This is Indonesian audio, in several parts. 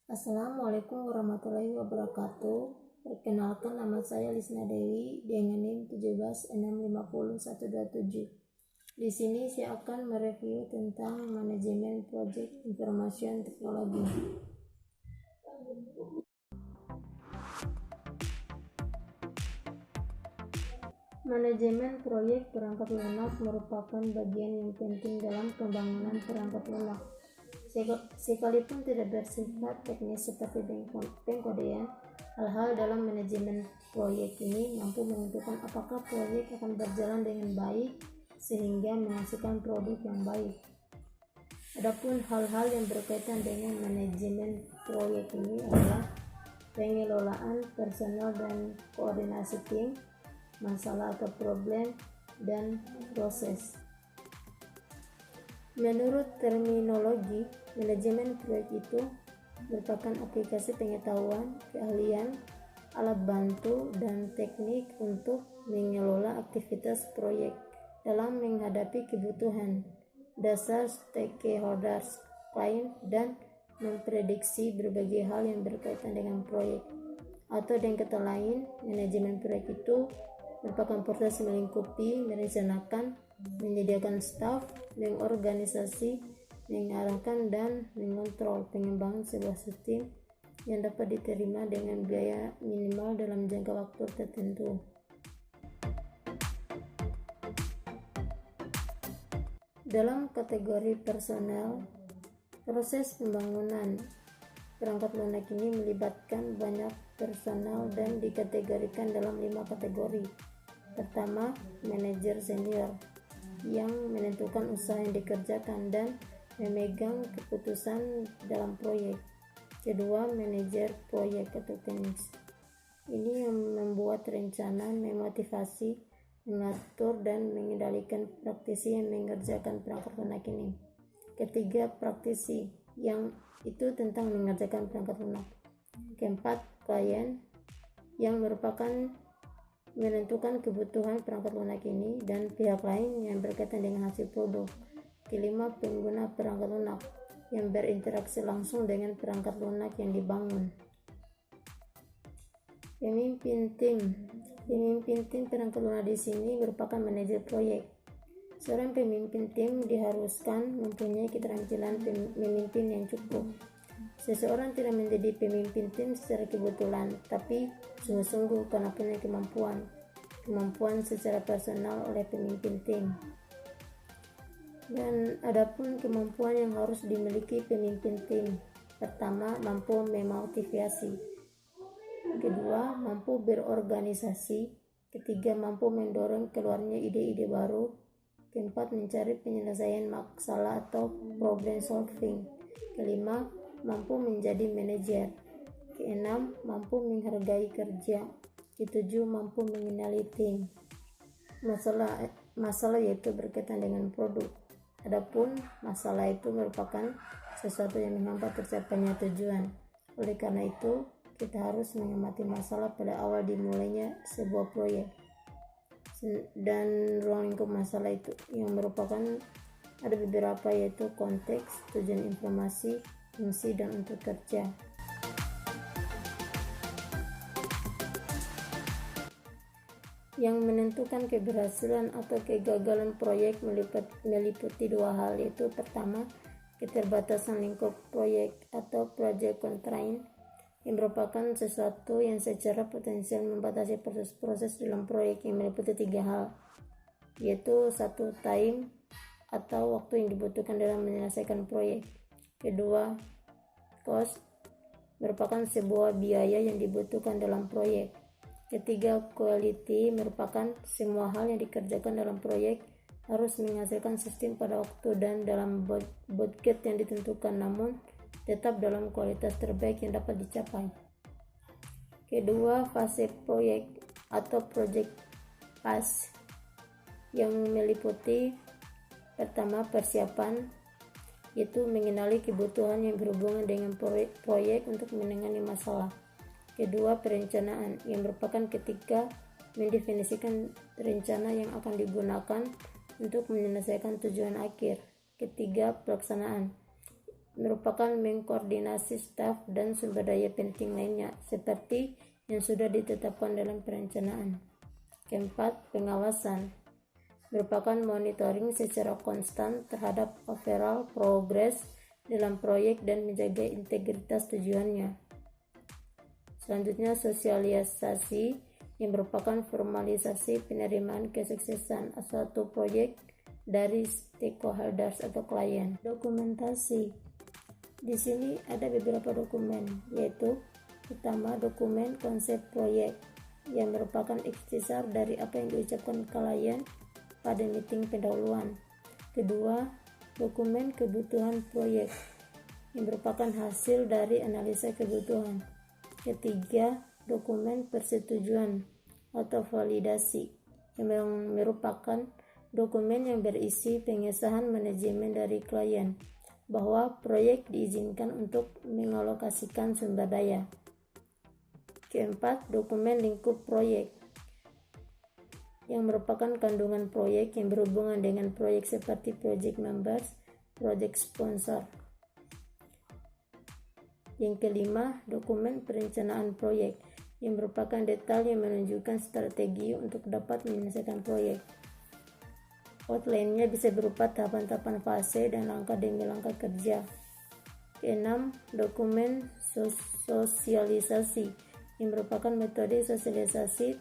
Assalamualaikum warahmatullahi wabarakatuh. Perkenalkan, nama saya Lisna Dewi dengan NIM 17650-127. Di sini saya akan mereview tentang manajemen proyek information teknologi. Manajemen proyek perangkat lunak merupakan bagian yang penting dalam pembangunan perangkat lunak. Sekalipun tidak bersifat teknis seperti pengkodean, hal-hal dalam manajemen proyek ini mampu menentukan apakah proyek akan berjalan dengan baik sehingga menghasilkan produk yang baik. Adapun hal-hal yang berkaitan dengan manajemen proyek ini adalah pengelolaan personal dan koordinasi tim, masalah atau problem, dan proses. Menurut terminologi, manajemen proyek itu merupakan aplikasi pengetahuan, keahlian, alat bantu, dan teknik untuk mengelola aktivitas proyek dalam menghadapi kebutuhan dasar stakeholders, klien, dan memprediksi berbagai hal yang berkaitan dengan proyek. Atau dengan kata lain, manajemen proyek itu merupakan proses melingkupi, merencanakan, menyediakan staf, mengorganisasi, mengarahkan, dan mengontrol pengembangan sebuah sistem yang dapat diterima dengan biaya minimal dalam jangka waktu tertentu. Dalam kategori personel, proses pembangunan perangkat lunak ini melibatkan banyak personal dan dikategorikan dalam 5 kategori. Pertama, manajer senior yang menentukan usaha yang dikerjakan dan memegang keputusan dalam proyek. Kedua, manajer proyek atau teknis. Ini yang membuat rencana, memotivasi, mengatur, dan mengendalikan praktisi yang mengerjakan perangkat lunak ini. Ketiga, praktisi yang itu tentang mengerjakan perangkat lunak. Keempat, klien yang merupakan menentukan kebutuhan perangkat lunak ini dan pihak lain yang berkaitan dengan hasil produk. Kelima, pengguna perangkat lunak yang berinteraksi langsung dengan perangkat lunak yang dibangun. Pemimpin tim perangkat lunak di sini merupakan manajer proyek. Seorang pemimpin tim diharuskan mempunyai keterampilan memimpin yang cukup. Seseorang tidak menjadi pemimpin tim secara kebetulan, tapi sungguh-sungguh karena punya kemampuan secara personal oleh pemimpin tim. Dan adapun kemampuan yang harus dimiliki pemimpin tim. Pertama, mampu memotivasi. Kedua, mampu berorganisasi. Ketiga, mampu mendorong keluarnya ide-ide baru. Keempat, mencari penyelesaian masalah atau problem solving. Kelima, mampu menjadi manajer. Keenam, mampu menghargai kerja. Ketujuh, mampu mengenali tim. Masalah yaitu berkaitan dengan produk. Adapun masalah itu merupakan sesuatu yang menghambat tercapainya tujuan. Oleh karena itu, kita harus mengamati masalah pada awal dimulainya sebuah proyek dan ruang lingkup masalah itu yang merupakan ada beberapa, yaitu konteks, tujuan informasi, fungsi, dan untuk kerja. Yang menentukan keberhasilan atau kegagalan proyek meliputi dua hal, yaitu pertama, keterbatasan lingkup proyek atau project constraint, yang merupakan sesuatu yang secara potensial membatasi proses-proses dalam proyek yang meliputi tiga hal, yaitu satu, time atau waktu yang dibutuhkan dalam menyelesaikan proyek. Kedua, cost, merupakan sebuah biaya yang dibutuhkan dalam proyek. Ketiga, quality, merupakan semua hal yang dikerjakan dalam proyek harus menghasilkan sistem pada waktu dan dalam budget yang ditentukan, namun tetap dalam kualitas terbaik yang dapat dicapai. Kedua, fase proyek atau project phase, yang meliputi pertama, persiapan, yaitu mengenali kebutuhan yang berhubungan dengan proyek untuk menangani masalah. Kedua, perencanaan, yang merupakan ketika mendefinisikan rencana yang akan digunakan untuk menyelesaikan tujuan akhir. Ketiga, pelaksanaan, merupakan mengkoordinasi staf dan sumber daya penting lainnya seperti yang sudah ditetapkan dalam perencanaan. Keempat, pengawasan merupakan monitoring secara konstan terhadap overall progress dalam proyek dan menjaga integritas tujuannya. Selanjutnya, sosialisasi yang merupakan formalisasi penerimaan kesuksesan suatu proyek dari stakeholders atau klien. Dokumentasi. Di sini ada beberapa dokumen, yaitu pertama, dokumen konsep proyek yang merupakan ikhtisar dari apa yang diucapkan klien pada meeting pendahuluan. Kedua, dokumen kebutuhan proyek yang merupakan hasil dari analisa kebutuhan. Ketiga, dokumen persetujuan atau validasi yang merupakan dokumen yang berisi pengesahan manajemen dari klien bahwa proyek diizinkan untuk mengalokasikan sumber daya. Keempat, dokumen lingkup proyek yang merupakan kandungan proyek yang berhubungan dengan proyek seperti project members, project sponsor. Yang kelima, dokumen perencanaan proyek yang merupakan detail yang menunjukkan strategi untuk dapat menyelesaikan proyek. Outline-nya bisa berupa tahapan-tahapan fase dan langkah demi langkah kerja. Keenam, dokumen sosialisasi yang merupakan metode sosialisasi,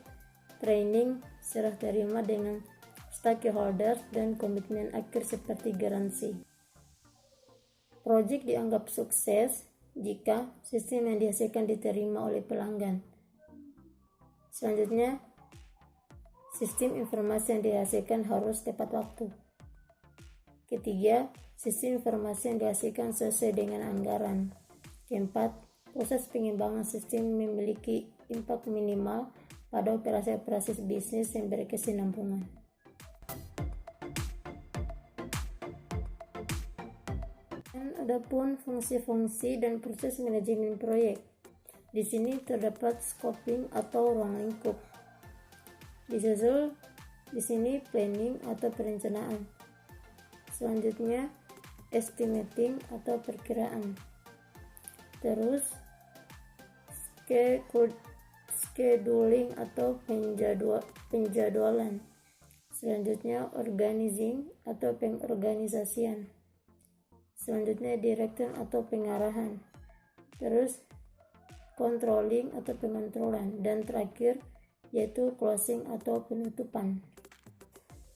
training, serah terima dengan stakeholders dan komitmen akhir seperti garansi. Proyek dianggap sukses jika sistem yang dihasilkan diterima oleh pelanggan. Selanjutnya, sistem informasi yang dihasilkan harus tepat waktu. Ketiga, sistem informasi yang dihasilkan sesuai dengan anggaran. Keempat, proses pengembangan sistem memiliki impak minimal pada operasi-operasi bisnis yang berkesinambungan. Dan adapun fungsi-fungsi dan proses manajemen proyek. Di sini terdapat scoping atau ruang lingkup. Disusul di sini planning atau perencanaan. Selanjutnya estimating atau perkiraan. Terus scheduling atau penjadwalan. Selanjutnya organizing atau pengorganisasian. Selanjutnya direction atau pengarahan. Terus controlling atau pengontrolan, dan terakhir yaitu closing atau penutupan.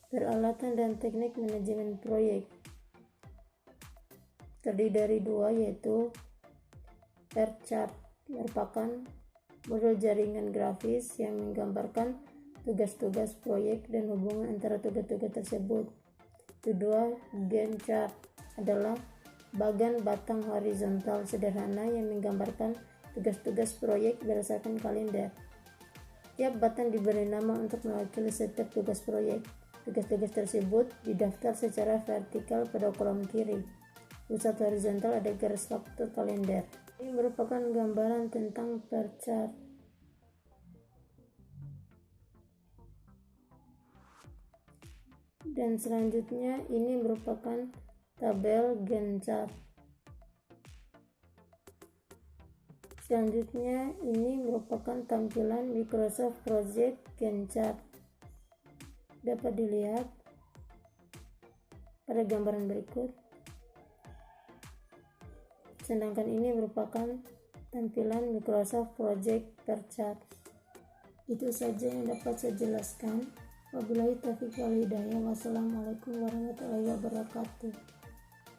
Peralatan dan teknik manajemen proyek terdiri dari dua, yaitu chart merupakan model jaringan grafis yang menggambarkan tugas-tugas proyek dan hubungan antara tugas-tugas tersebut. Kedua, Gantt chart adalah bagan batang horizontal sederhana yang menggambarkan tugas-tugas proyek berdasarkan kalender. Tiap batang diberi nama untuk mewakili setiap tugas proyek. Tugas-tugas tersebut didaftar secara vertikal pada kolom kiri. Pusat horizontal ada garis waktu kalender. Ini merupakan gambaran tentang chart. Dan selanjutnya ini merupakan tabel Gantt chart. Selanjutnya ini merupakan tampilan Microsoft Project Gantt chart. Dapat dilihat pada gambaran berikut. Sedangkan ini merupakan tampilan Microsoft Project chart. Itu saja yang dapat saya jelaskan. Wabillahi taufiq wal hidayah. Wassalamualaikum warahmatullahi wabarakatuh.